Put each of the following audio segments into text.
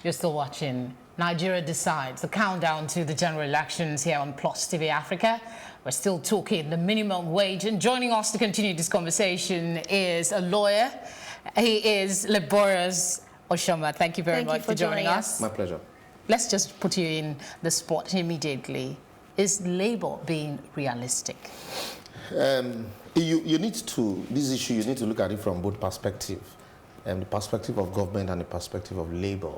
You're still watching Nigeria Decides, the countdown to the general elections here on Plus TV Africa. We're still talking the minimum wage, and joining us to continue this conversation is a lawyer. He is Liborous Oshoma. Thank you very much for joining us. My pleasure. Let's just put you in the spot immediately. Is Labour being realistic? You need to, this issue, you need to look at it from both perspectives. The perspective of government and the perspective of Labour.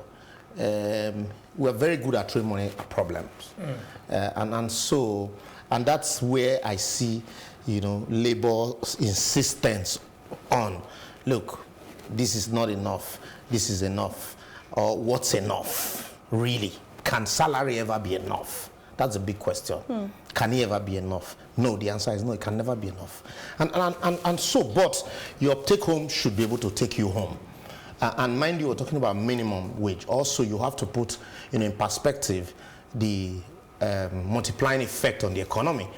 We're very good at throwing money at problems. And that's where I see, Labour's insistence on, look, this is not enough, this is enough, or what's enough, really? Can salary ever be enough? That's a big question. Can it ever be enough? No, the answer is no, it can never be enough. But your take home should be able to take you home. And mind you, we're talking about minimum wage. Also, you have to put in perspective the multiplying effect on the economy.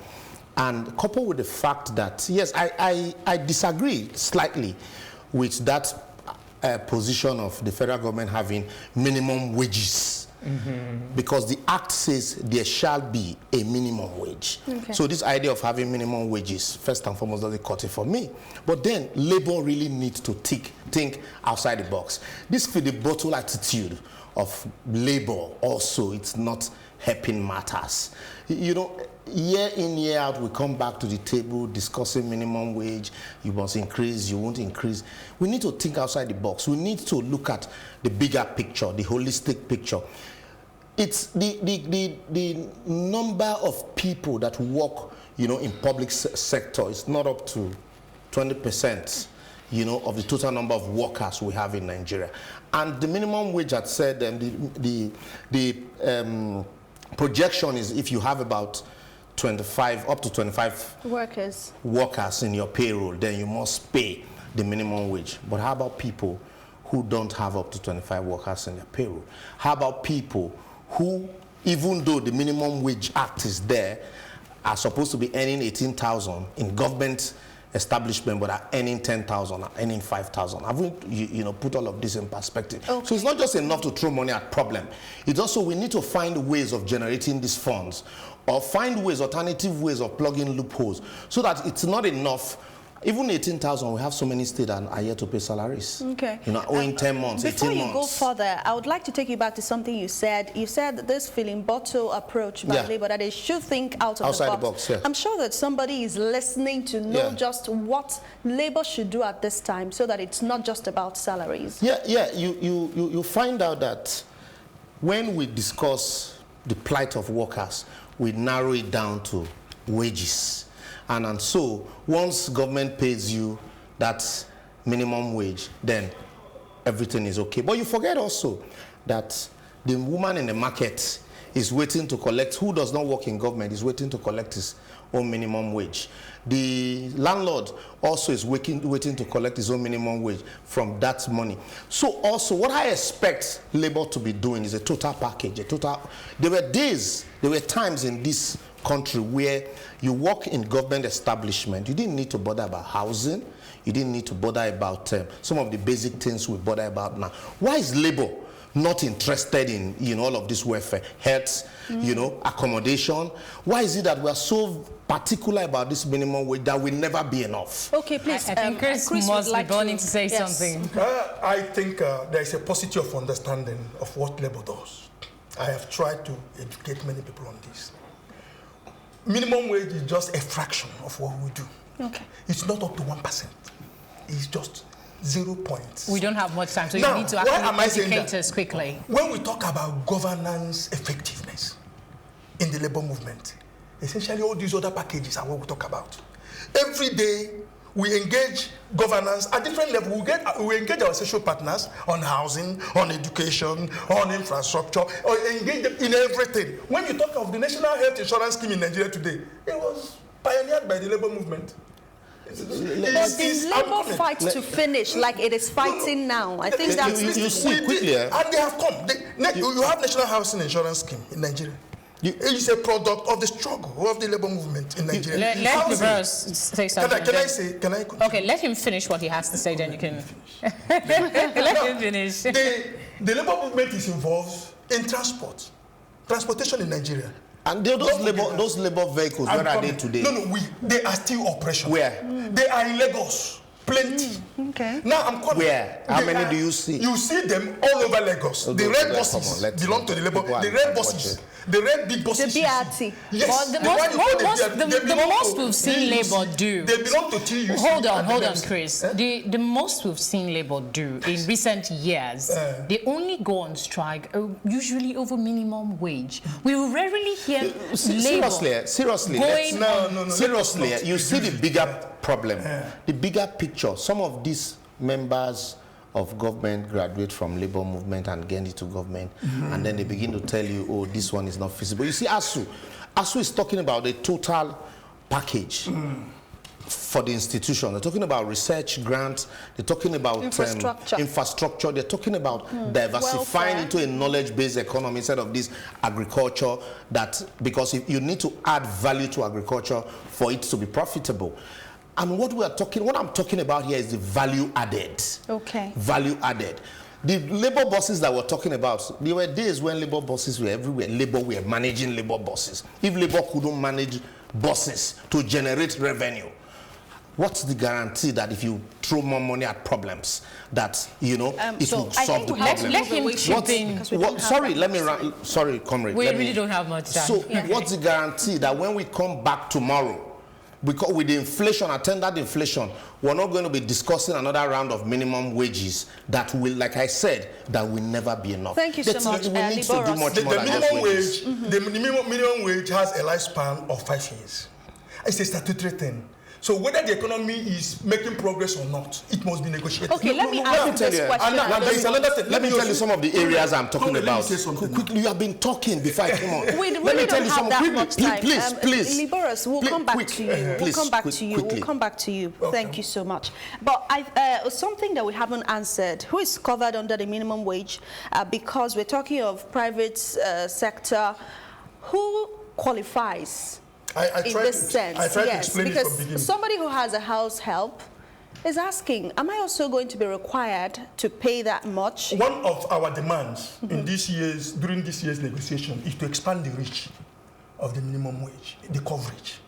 And coupled with the fact that, yes, I disagree slightly with that position of the federal government having minimum wages. Because the Act says there shall be a minimum wage. So this idea of having minimum wages, first and foremost, doesn't cut it for me. But then Labour really needs to think outside the box. This filibuster attitude of Labour also, it's not helping matters. Year in, year out, we come back to the table discussing minimum wage. You must increase, you won't increase. We need to think outside the box. We need to look at the bigger picture, the holistic picture. It's the number of people that work, in public sector is not up to 20%, of the total number of workers we have in Nigeria. And the minimum wage had said, the projection is if you have about up to 25 workers in your payroll, then you must pay the minimum wage. But how about people who don't have up to 25 workers in their payroll? How about people who, even though the minimum wage act is there, are supposed to be earning 18,000 in government establishment, but are earning 10,000, are earning 5,000. Haven't put all of this in perspective? So it's not just enough to throw money at problem. It's also we need to find ways of generating these funds, or find ways, alternative ways of plugging loopholes, so that it's not enough. Even 18,000, we have so many states that are yet to pay salaries. Owing 10 months, 18 months. Before you go further, I would like to take you back to something you said. You said that this filibuster approach by Labour, that they should think outside the box. I'm sure that somebody is listening to know just what Labour should do at this time, so that it's not just about salaries. You find out that when we discuss the plight of workers, we narrow it down to wages. And so once government pays you that minimum wage, then everything is okay. But you forget also that the woman in the market is waiting to collect, who does not work in government, is waiting to collect his own minimum wage. The landlord also is waiting to collect his own minimum wage from that money. So also what I expect Labour to be doing is a total package, there were times in this country where you work in government establishment, you didn't need to bother about housing, you didn't need to bother about some of the basic things we bother about now. Why is Labour not interested in all of this welfare, health, accommodation? Why is it that we are so particular about this minimum wage that will never be enough? Okay, please. I think Chris must be burning to say something. I think there is a paucity of understanding of what Labour does. I have tried to educate many people on this. Minimum wage is just a fraction of what we do. It's not up to 1%. It's just 0 points. We don't have much time, so you need to actually educate us quickly. When we talk about governance effectiveness in the labor movement, essentially all these other packages are what we talk about. Every day we engage governance at different levels. We engage our social partners on housing, on education, on infrastructure, or engage them in everything. When you talk of the National Health Insurance Scheme in Nigeria today, it was pioneered by the labor movement. But the Labour fight to finish like it is fighting now. I think that's... You see quickly. And they have come. You have National Housing Insurance Scheme in Nigeria. It is a product of the struggle of the labor movement in Nigeria. Let Liborous say something. Can I okay, let him finish what he has to say, then you can... Let him finish. The labor movement is involved in transportation in Nigeria. And those labor vehicles, where are they today? No, they are still operational. Where? They are in Lagos. Plenty. Okay. Now I'm calling. Where? How many do you see? You see them all over Lagos. The red buses belong to the labor. The red buses. The red big buses. The BRT. Yes. The most we've seen Labour do. They belong to TUC. Hold on, Chris. The most we've seen Labour do in recent years, they only go on strike usually over minimum wage. We rarely hear Labour. Seriously. Seriously, you see the bigger problem, the bigger picture. Some of these members of government graduate from labor movement and get into government, and then they begin to tell you, oh, this one is not feasible. You see, ASU is talking about the total package for the institution. They're talking about research grants, they're talking about infrastructure, they're talking about diversifying into a knowledge-based economy instead of this agriculture, that because if you need to add value to agriculture for it to be profitable. And what I'm talking about here is the value added. Okay. Value added. The labor bosses that we're talking about, there were days when labor bosses were everywhere. Labor were managing labor bosses. If labor couldn't manage buses to generate revenue, what's the guarantee that if you throw more money at problems, that it will solve the problem? Let him chip in. Sorry, comrade. We really don't have much time. So what's the guarantee that when we come back tomorrow, because with the inflation, attendant inflation, we're not going to be discussing another round of minimum wages that will, like I said, that will never be enough. Thank you so much. We need to do much more than just wages. The minimum wage has a lifespan of 5 years. It's a statutory thing. So whether the economy is making progress or not, it must be negotiated. Okay, let me ask you this question. Let me tell you some of the areas I'm talking about. Quickly, you have been talking before I come on. We really don't have that much time. Please. Liborous, we'll come back to you. We'll come back to you. Thank you so much. But something that we haven't answered, who is covered under the minimum wage? Because we're talking of private sector, who qualifies? In this sense, yes, because somebody who has a house help is asking, am I also going to be required to pay that much? One of our demands in during this year's negotiation is to expand the reach of the minimum wage, the coverage.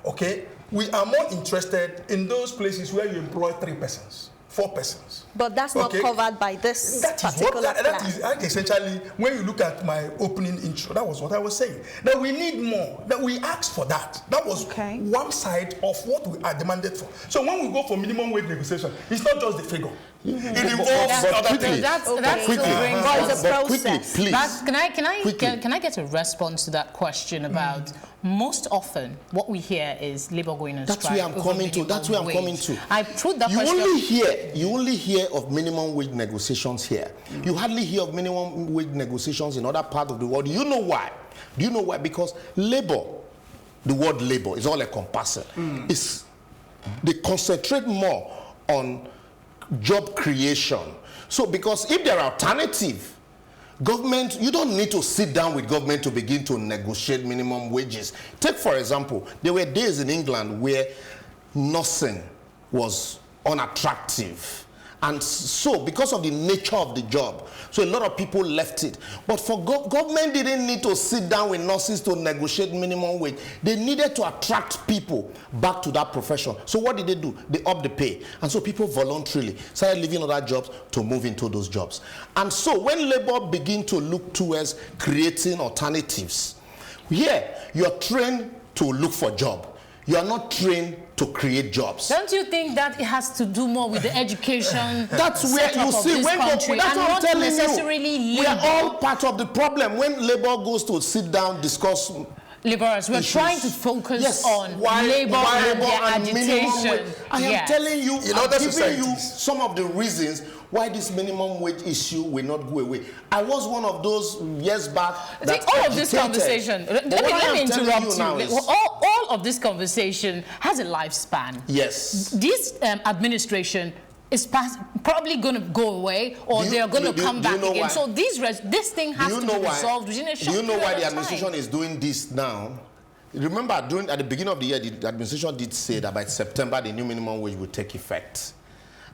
Okay? We are more interested in those places where you employ 3 persons, 4 persons. But that's not covered by this particular plan. That is essentially, when you look at my opening intro, that was what I was saying. That we need more, that we asked for that. That was one side of what we are demanded for. So when we go for minimum wage negotiation, it's not just the figure. It involves other things. That's quickly, please. Can I get a response to that question about most often what we hear is labor going on strike? That's where I'm coming to. I put that question. You only hear of minimum wage negotiations here. You hardly hear of minimum wage negotiations in other parts of the world. Do you know why? Because labor, the word labor is all encompassing. They concentrate more on job creation. So because if there are alternatives, government, you don't need to sit down with government to begin to negotiate minimum wages. Take, for example, there were days in England where nursing was unattractive. And so, because of the nature of the job, so a lot of people left it. But for government didn't need to sit down with nurses to negotiate minimum wage. They needed to attract people back to that profession. So what did they do? They upped the pay. And so people voluntarily started leaving other jobs to move into those jobs. And so when labor begin to look towards creating alternatives, here you're trained to look for job. You are not trained to create jobs. Don't you think that it has to do more with the education? That's where you see when that's what I'm telling you. We are all part of the problem when labor goes to sit down, discuss. Liborous, we're trying to focus on labor and their agitation. I am telling you, I'm giving you some of the reasons why this minimum wage issue will not go away. I was one of those years back that all of this conversation, let me interrupt you. All of this conversation has a lifespan. Yes. This administration is probably going to go away, or they're going to come back again. Why? So this thing has to be resolved within a short period of time. Do you know why the administration is doing this now? Remember, at the beginning of the year, the administration did say that by September, the new minimum wage will take effect.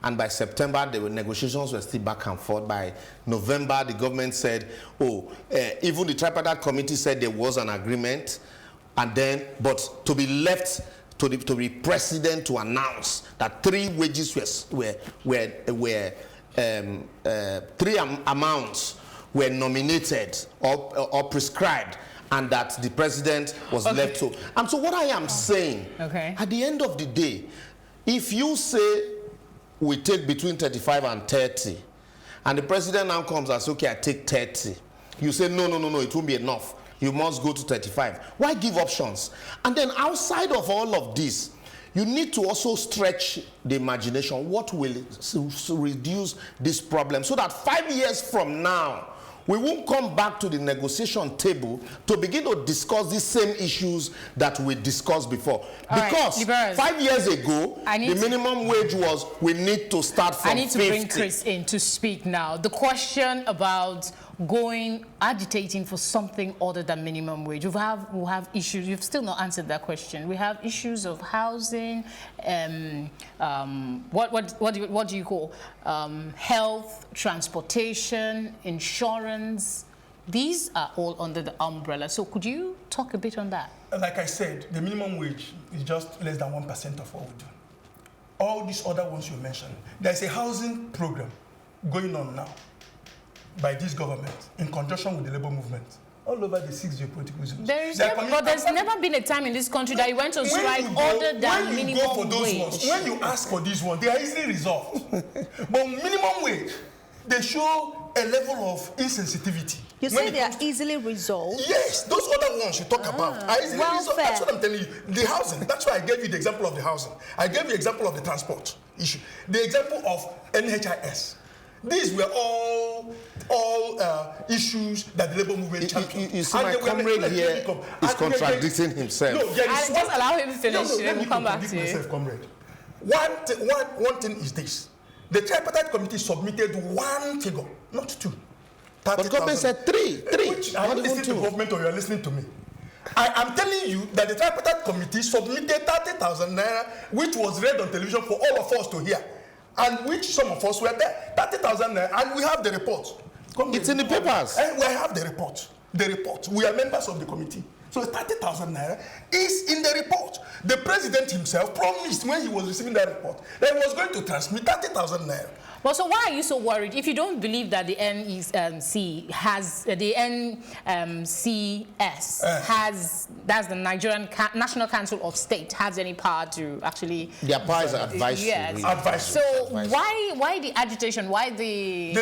And by September, the negotiations were still back and forth. By November, the government said, even the tripartite committee said there was an agreement. And then, but to be left to the president to announce that 3 wages three amounts were nominated or prescribed, and that the president was left to. And so what I am saying, at the end of the day, if you say we take between 35 and 30, and the president now comes and says, okay, I take 30, you say, no, it won't be enough. You must go to 35. Why give options? And then outside of all of this, you need to also stretch the imagination. What will reduce this problem so that 5 years from now, we won't come back to the negotiation table to begin to discuss these same issues that we discussed before. Because 5 years ago, the minimum wage was, we need to start from 50. I need to bring Chris in to speak now. The question about agitating for something other than minimum wage. We'll have issues. You've still not answered that question. We have issues of housing, what do you call health, transportation, insurance. These are all under the umbrella. So could you talk a bit on that? Like I said, the minimum wage is just less than 1% of what we do. All these other ones you mentioned, there's a housing program going on now by this government in conjunction with the labor movement all over the 6 geopolitical zones. There's never been a time in this country that you went on strike other than minimum wage. When you ask for these ones, they are easily resolved. But minimum wage, they show a level of insensitivity. You say they are easily resolved? Yes, those other ones you talk about are easily resolved. That's what I'm telling you. The housing, that's why I gave you the example of the housing. I gave you the example of the transport issue. The example of NHIS. These were all issues that the labor movement championed. You see, my comrade here is contradicting himself. No, just allow him to finish. Let me come back to you. Myself, comrade. One thing is this. The tripartite committee submitted 1 figure, not 2. But government said 3. Are you listening to government or you are listening to me? I am telling you that the tripartite committee submitted 30,000 naira, which was read on television for all of us to hear. And which some of us were there, 30,000 naira, and we have the report. It's in the papers. And we have the report. We are members of the committee. So 30,000 naira is in the report. The president himself promised when he was receiving that report that he was going to transmit 30,000 naira. Well, so why are you so worried if you don't believe that the NCS has, that's the Nigerian National Council of State, has any power to actually... Their power is advisory. Yes. Really. Advisory. So why the agitation? Why the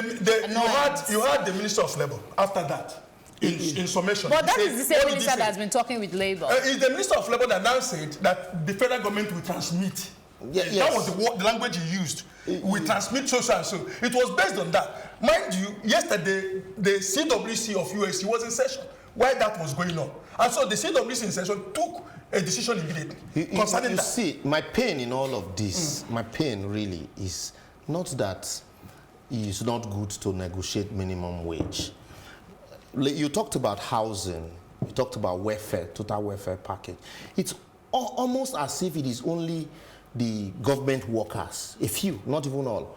you had the Minister of Labour after that. In summation. But that is the same minister that's been talking with Labour. It's the Minister of Labour that now said that the federal government will transmit. Yes. That was the language he used. We transmit so and so. It was based on that. Mind you, yesterday, the CWC of USC was in session while that was going on. And so the CWC in session took a decision immediately concerning that. You see, my pain in all of this, my pain really is not that it's not good to negotiate minimum wage. You talked about housing. You talked about welfare, total welfare package. It's almost as if it is only the government workers, a few, not even all,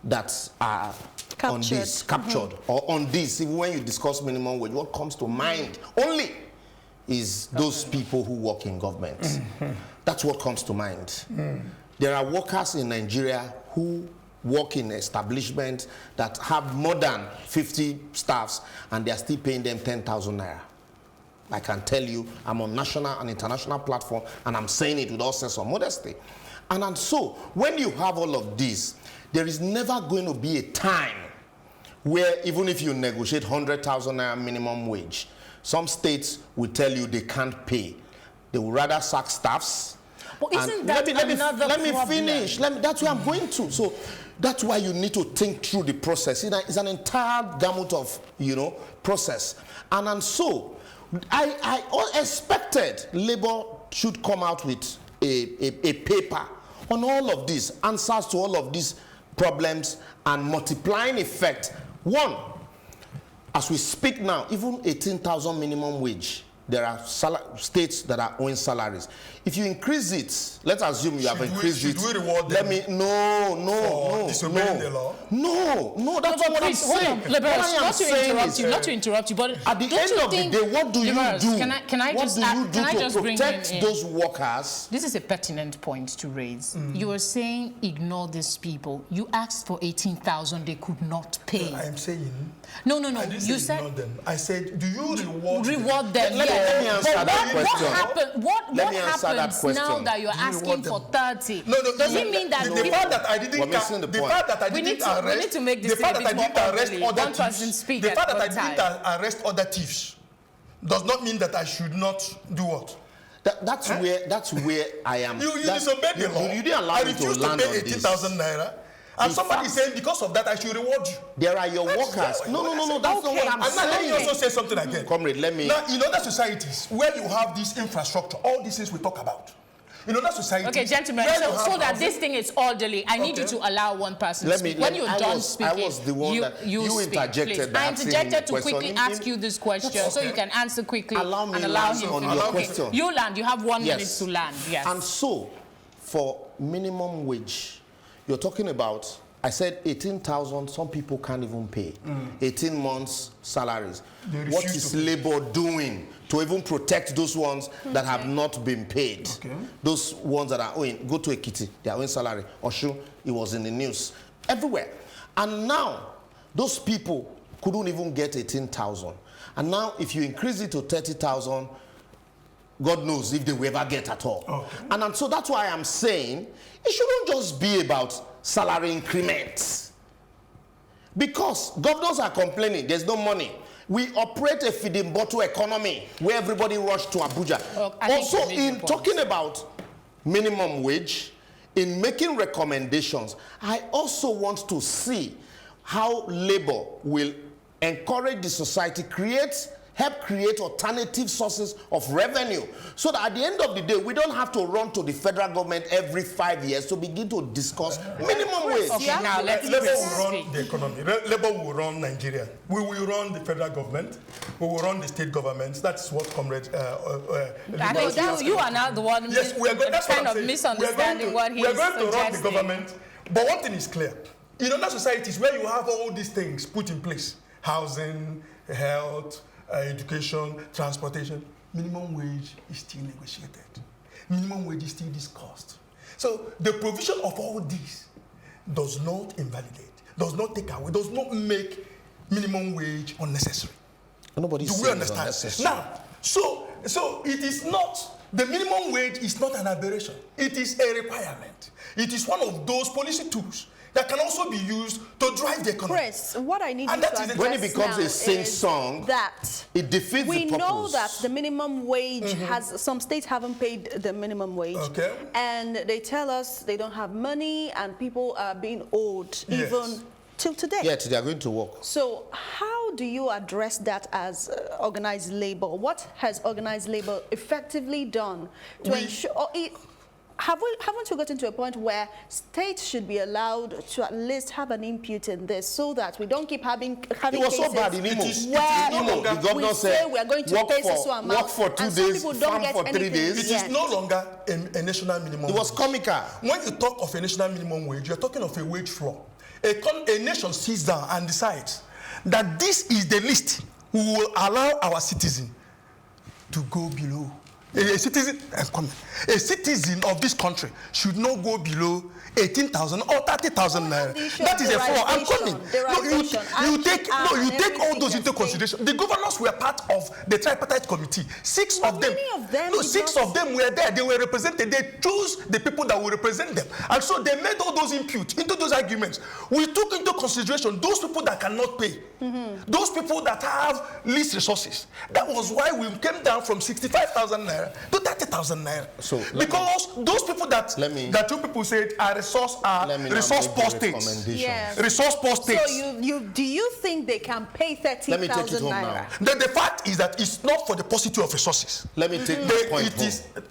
that are captured. On this, captured, or on this. Even when you discuss minimum wage, what comes to mind only is those people who work in government. That's what comes to mind. There are workers in Nigeria who work in establishments that have more than 50 staffs and they are still paying them 10,000 naira. I can tell you, I'm on national and international platform and I'm saying it with all sense of modesty. And so, when you have all of this, there is never going to be a time where even if you negotiate 100,000 naira minimum wage, some states will tell you they can't pay. They would rather sack staffs. But isn't that let me finish. That's where I'm going to. So that's why you need to think through the process. It's an entire gamut of, process. And so I expected Labour should come out with a paper on all of this, answers to all of these problems and multiplying effect. One, as we speak now, even 18,000 minimum wage there are states that are owing salaries. If you increase it, let's assume you have increased it. Should we reward them? No. Disobeying the law? No, that's what I'm saying. Not to interrupt you, but at the end of the day, what do you do? Can I just protect those workers? This is a pertinent point to raise. You were saying ignore these people. You asked for 18,000 they could not pay. I am saying. No. You said ignore them. I said, do you reward them? Let me answer that question. What happens now that you're asking for 30? Does it mean that the fact that I didn't arrest other thieves does not mean that I should not do what? That's where I am. You disobeyed the law. You didn't allow me to land on this. 18,000 naira. And somebody is saying because of that I should reward you. There are your workers. No. That's not what I'm saying. Let me also say something again. Comrade, let me. Now, in other societies where you have this infrastructure, all these things we talk about. In other societies. Okay, gentlemen. So that this thing is orderly, I need you to allow one person to speak. When you're done speaking, I was the one that you interjected. I interjected to quickly ask you this question, so you can answer quickly. Allow me to land on your question. You land. You have 1 minute to land. Yes. And so, for minimum wage, you're talking about. I said 18,000, some people can't even pay. 18 months salaries. What is labor doing to even protect those ones that have not been paid? Those ones that are owing, go to Ekiti, they are owing salary. Oshu, it was in the news. Everywhere. And now, those people couldn't even get 18,000. And now, if you increase it to 30,000, God knows if they will ever get at all. And so that's why I'm saying, it shouldn't just be about salary increments. Because governors are complaining, there's no money. We operate a feeding bottle economy where everybody rushes to Abuja. Also, in talking about minimum wage, in making recommendations, I also want to see how labor will encourage the society, help create alternative sources of revenue, so that at the end of the day, we don't have to run to the federal government every 5 years to begin to discuss minimum wage. Now Labor will run the economy. Labor will run Nigeria. We will run the federal government. We will run the state governments. That's what Comrade. I think you are now the one. Yes, we are going. That's kind what I'm of misunderstanding what he's We are going to run suggesting. the government. But one thing is clear: in other societies where you have all these things put in place, housing, health, education, transportation, minimum wage is still negotiated. Minimum wage is still discussed. So the provision of all these does not invalidate, does not take away, does not make minimum wage unnecessary. Nobody Do we understand? Now, so it is not, the minimum wage is not an aberration. It is a requirement. It is one of those policy tools that can also be used to drive the economy. Chris, what I need you to address when it becomes a sing-song, that it defeats the purpose. We know that the minimum wage has, some states haven't paid the minimum wage. And they tell us they don't have money and people are being owed even till today. Yeah, they are going to work. So how do you address that as organized labor? What has organized labor effectively done to ensure... Haven't we gotten to a point where states should be allowed to at least have an input in this, so that we don't keep having it was cases so bad in Imo. where the governor said we are going to pay so amount, work for 2 days, farm for 3 days. It is no longer a national minimum wage. It was comical. When you talk of a national minimum wage, you're talking of a wage floor. A nation sits down and decides that this is the list we will allow our citizen to go below. A citizen of this country should not go below 18,000 or 30,000 naira. That is a floor. I'm coming. You take all those into consideration. The governors were part of the tripartite committee. Six of them were there. They were represented. They chose the people that will represent them, and so they made all those input into those arguments. We took into consideration those people that cannot pay, those people that have least resources. That was why we came down from 65,000 naira to 30,000 naira. So because those people that you people said are resource poor states. Yes. Resource poor states. So do you think they can pay 30,000 naira? The fact is that it's not for the paucity of resources. Let me take the point.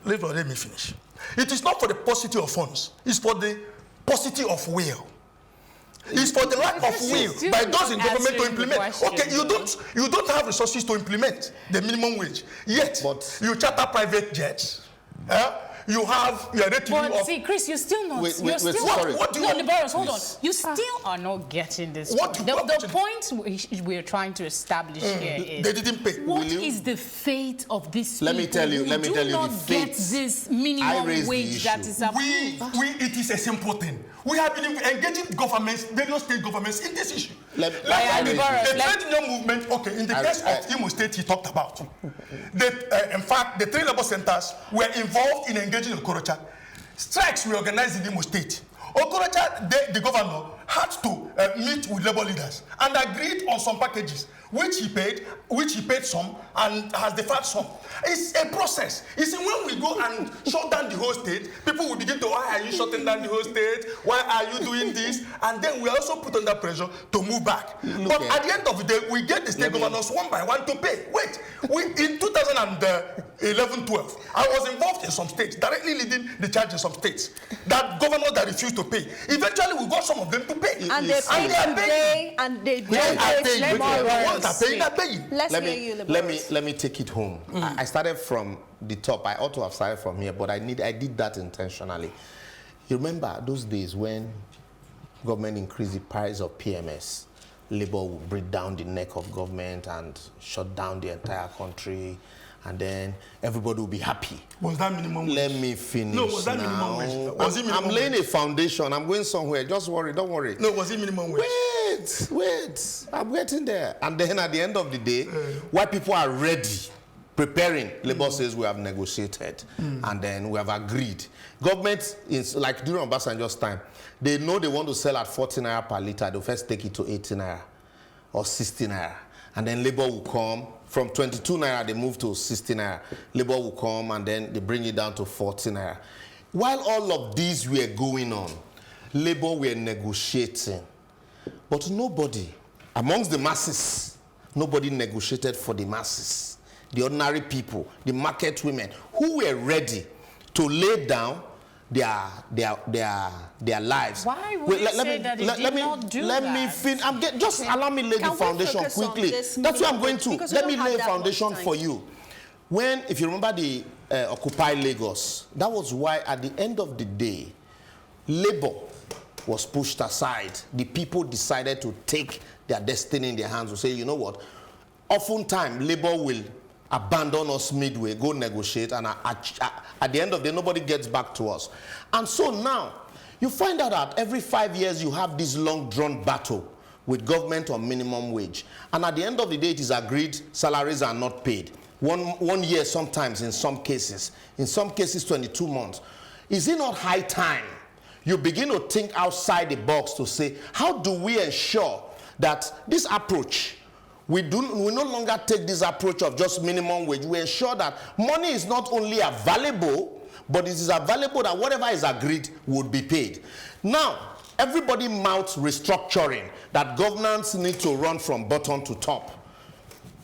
Let me finish. It is not for the paucity of funds. It's for the paucity of will. It's for the lack of will by those in government to implement. Okay, you don't have resources to implement the minimum wage. Yet you charter private jets. You are ready to see, Chris, you're still not. What do you want? Liborous, hold on. You still are not getting this. The point we're trying to establish here is they didn't pay. What is the fate of this people? Let me tell you the fate. Get this minimum wage that is approved. It is a simple thing. We have been engaging governments, various state governments, in this issue. The trade union movement, okay, in the case of Imo State, he talked about. In fact, the three labor centers were involved in engaging Okorocha. Strikes were organized in Imo State. Okorocha, the governor, had to meet with labor leaders and agreed on some packages, which he paid some and has deferred some. It's a process. You see, when we go and shut down the whole state, people will begin to, why are you shutting down the whole state? Why are you doing this? And then we also put under pressure to move back. But at the end of the day, we get the state governors one by one to pay. Wait, in 2011-12, I was involved in some states, directly leading the charge in some states, that governors that refused to pay. Eventually, we got some of them to pay. And they pay and they don't pay. Let me take it home. I started from the top. I ought to have started from here, but I did that intentionally. You remember those days when government increased the price of PMS, Labour would break down the neck of government and shut down the entire country, and then everybody will be happy. Was that minimum wage? Let me finish. No, was that minimum wage? Was it minimum I'm laying a foundation. I'm going somewhere. Just worry. Don't worry. No, was it minimum wage? Wait. I'm getting there. And then at the end of the day, while people are ready, preparing, Labour says we have negotiated and then we have agreed. Government is like during Obasanjo's time, they know they want to sell at 40 naira per litre. They'll first take it to 80 naira or 60 naira. And then Labour will come. From 22 naira, they move to 60 naira. Labour will come and then they bring it down to 40 naira. While all of these were going on, Labour were negotiating. But nobody, amongst the masses, nobody negotiated for the masses. The ordinary people, the market women, who were ready to lay down their lives. Why would you say that they did not do that? Let me finish. Just allow me lay the foundation quickly. That's what I'm going to. Let me lay a foundation for you. If you remember the Occupy Lagos, that was why at the end of the day, Labour was pushed aside. The people decided to take their destiny in their hands, to say, you know what, oftentimes Labour will abandon us midway, go negotiate, and at the end of the day, nobody gets back to us. And so now, you find out that every 5 years, you have this long-drawn battle with government on minimum wage. And at the end of the day, it is agreed salaries are not paid. One year sometimes, in some cases 22 months. Is it not high time you begin to think outside the box to say, how do we ensure that this approach, we no longer take this approach of just minimum wage. We ensure that money is not only available, but it is available that whatever is agreed would be paid. Now, everybody mouths restructuring, that governance need to run from bottom to top.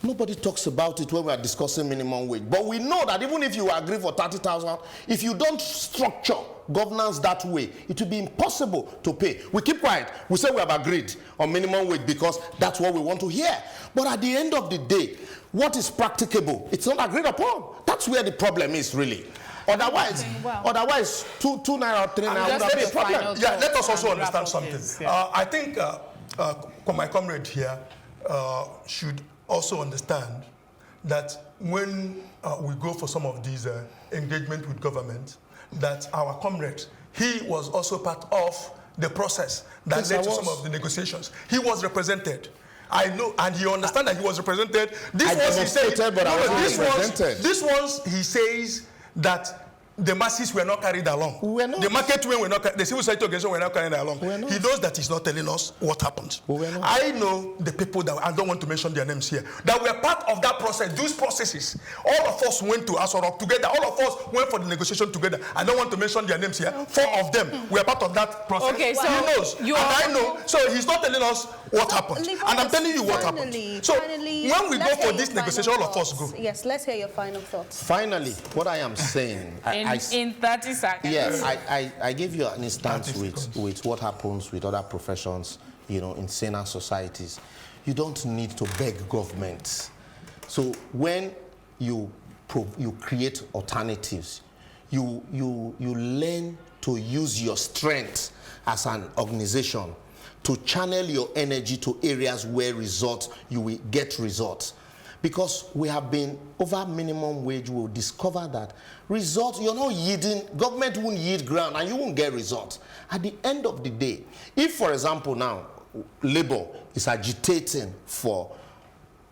Nobody talks about it when we are discussing minimum wage. But we know that even if you agree for 30,000, if you don't structure governance that way, it will be impossible to pay. We keep quiet. We say we have agreed on minimum wage because that's what we want to hear. But at the end of the day, what is practicable? It's not agreed upon. That's where the problem is, really. Otherwise, two naira or 3 naira would have been a problem. Yeah, let us also understand something. I think my comrade here should also understand that when we go for some of these engagement with government, that our comrade, he was also part of the process that led to some of the negotiations. He was represented. I know, and he understands that he was represented. This ones he says that the masses were not carried along. The market women were not, the civil society organization were not carried along. He knows that he's not telling us what happened. I know the people that, I don't want to mention their names here, that were part of that process, those processes. All of us went to Asorok together. All of us went for the negotiation together. I don't want to mention their names here. 4 of them were part of that process. Okay, so he knows. And I know. So he's not telling us what happened. And I'm telling you what happened. So when we go for this negotiation, all of us go. Yes, let's hear your final thoughts. Finally, what I am saying... In 30 seconds. Yes, I gave you an instance with what happens with other professions you know, in saner societies, you don't need to beg government. So when you create alternatives, you learn to use your strength as an organization to channel your energy to areas where you will get results. Because we have been over minimum wage, we'll discover that results, you're not yielding, government won't yield ground and you won't get results. At the end of the day, if, for example, now, Labour is agitating for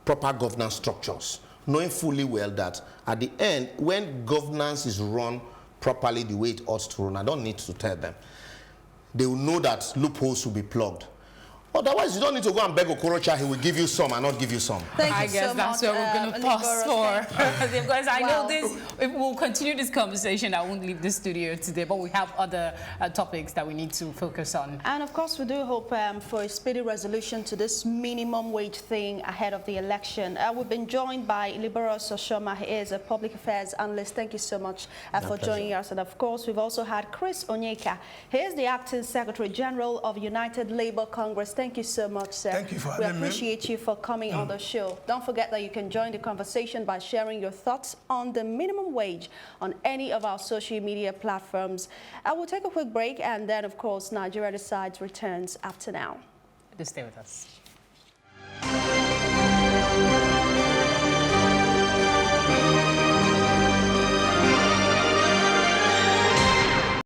proper governance structures, knowing fully well that at the end, when governance is run properly the way it ought to run, I don't need to tell them, they will know that loopholes will be plugged. Otherwise, you don't need to go and beg Okorocha. He will give you some and not give you some. I guess that's where we're going to pause for. Because I know this, we'll continue this conversation. I won't leave the studio today, but we have other topics that we need to focus on. And of course, we do hope for a speedy resolution to this minimum wage thing ahead of the election. We've been joined by Liborous Oshoma. He is a public affairs analyst. Thank you so much for joining us. And of course, we've also had Chris Onyeka. He is the acting Secretary General of United Labour Congress. Thank you so much, sir. Thank you for having me. We appreciate you for coming on the show. Don't forget that you can join the conversation by sharing your thoughts on the minimum wage on any of our social media platforms. I will take a quick break, and then, of course, Nigeria Decides returns after now. Just stay with us.